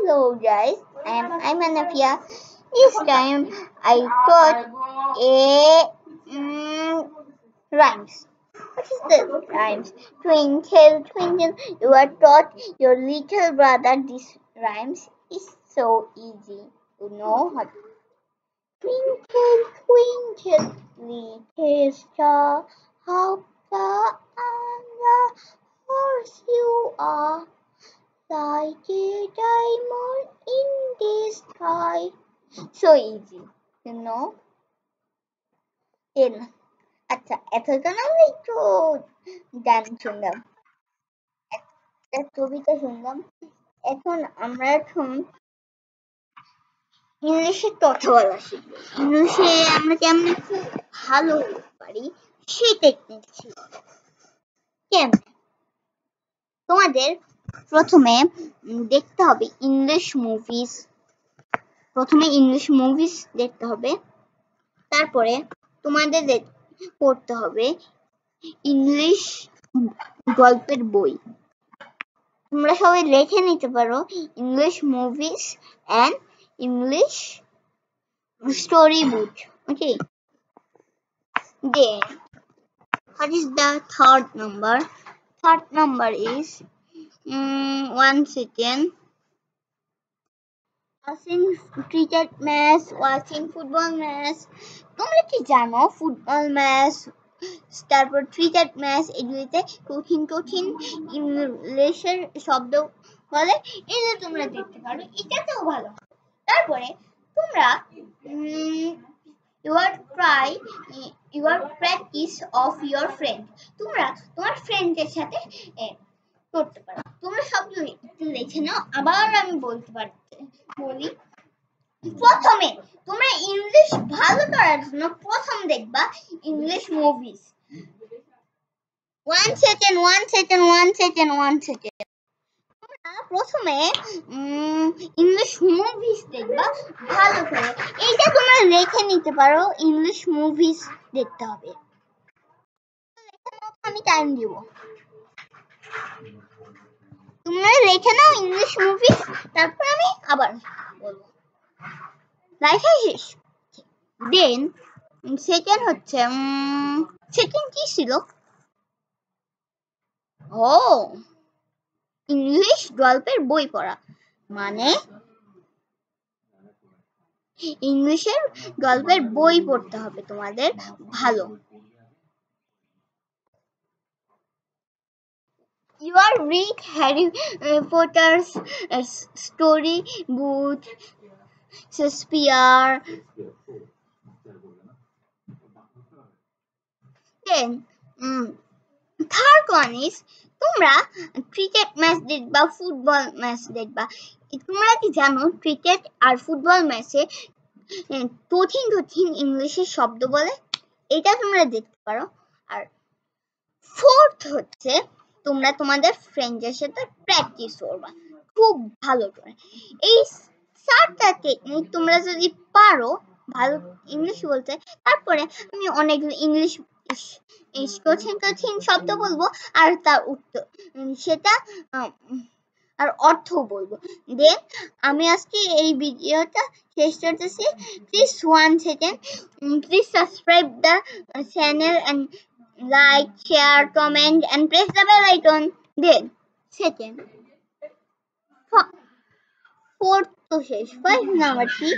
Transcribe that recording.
Hello guys, I am Aymanafia. This time I taught a rhymes. What is the rhymes? Twinkle, twinkle, you are taught your little brother this rhymes is so easy. You know what? Twinkle, twinkle, little star, how far under horse you are. Like a diamond in the sky. So easy, you know? Then, আচ্ছা এতক্ষণ আমরা একটু গান শুনলাম, একটা কবিতা শুনলাম। এখন আমরা ইংলিশে কথা বলা শিখবো। ইংলিশে আমরা কেমন খুব ভালো পারি সেই টেকনিক ছিল। কেমন? তোমাদের প্রথমে দেখতে হবে ইংলিশ মুভিজ। প্রথমে ইংলিশ মুভিজ দেখতে হবে, তারপরে তোমাদের পড়তে হবে ইংলিশ গল্পের বই। তোমরা সবাই লিখে নিতে পারো English movies and English story book. Okay, then what is the third number? Third number is 1 second. Watching cricket match, watching football match. তোমরা কি জানো ফুটবল ম্যাচ, তারপর ক্রিকেট ম্যাচ, এগুলিতে কঠিন কঠিন ইংলিশের শব্দ বলে, এটা তোমরা দেখতে পারো, এটাতেও ভালো। তারপরে তোমরা your practice of your friend, তোমরা তোমার ফ্রেন্ডের সাথে করতে পারো। তোমরা শব্দ লিখে নাও, আবার আমি বলি। প্রথমে তোমরা ইংলিশ ভালো করার জন্য প্রথম দেখবা ইংলিশ মুভিজ। 1 second. তোমরা প্রথমে ইংলিশ মুভিজ দেখবা ভালো করে, এইটা তোমরা লিখে নিতে পারো ইংলিশ মুভিজ দেখতে হবে। আমি টাইম দিব, তোমরা লিখে নাও ইংলিশ মুভিজ, তারপর আমি আবার বলবো। লাইফে শেষ। দেন সেকেন্ড হচ্ছে সেকেন্ড কি ছিল? ও, ইংলিশ গল্পের বই পড়া, মানে ইংলিশের গল্পের বই পড়তে হবে তোমাদের ভালো। You are read Harry Potter's story book, Shakespeare. Then third one is তোমরা ক্রিকেট ম্যাচ দেখবা, ফুটবল ম্যাচ দেখবা। তোমরা কি জানো ক্রিকেট আর ফুটবল ম্যাচে কঠিন কঠিন ইংলিশের শব্দ বলে, এটা তোমরা দেখতে পারো। আর ফোর্থ হচ্ছে তোমরা তোমাদের ফ্রেন্ডের সাথে প্র্যাকটিস করবা খুব ভালো করে। এই 4টা টেকনিক তোমরা যদি পারো ভালো ইংলিশ বলতে, তারপরে আমি অনেকগুলো ইংলিশ কঠিন কঠিন শব্দ বলবো আর তার উত্তর সেটা আর অর্থ বলবো। দেন আমি আজকে এই ভিডিওটা শেষ করতেছি। Please 1 second, please subscribe the channel and like, share, comment and press the bell icon. Then second, fourth to শেষ, 5 number কি?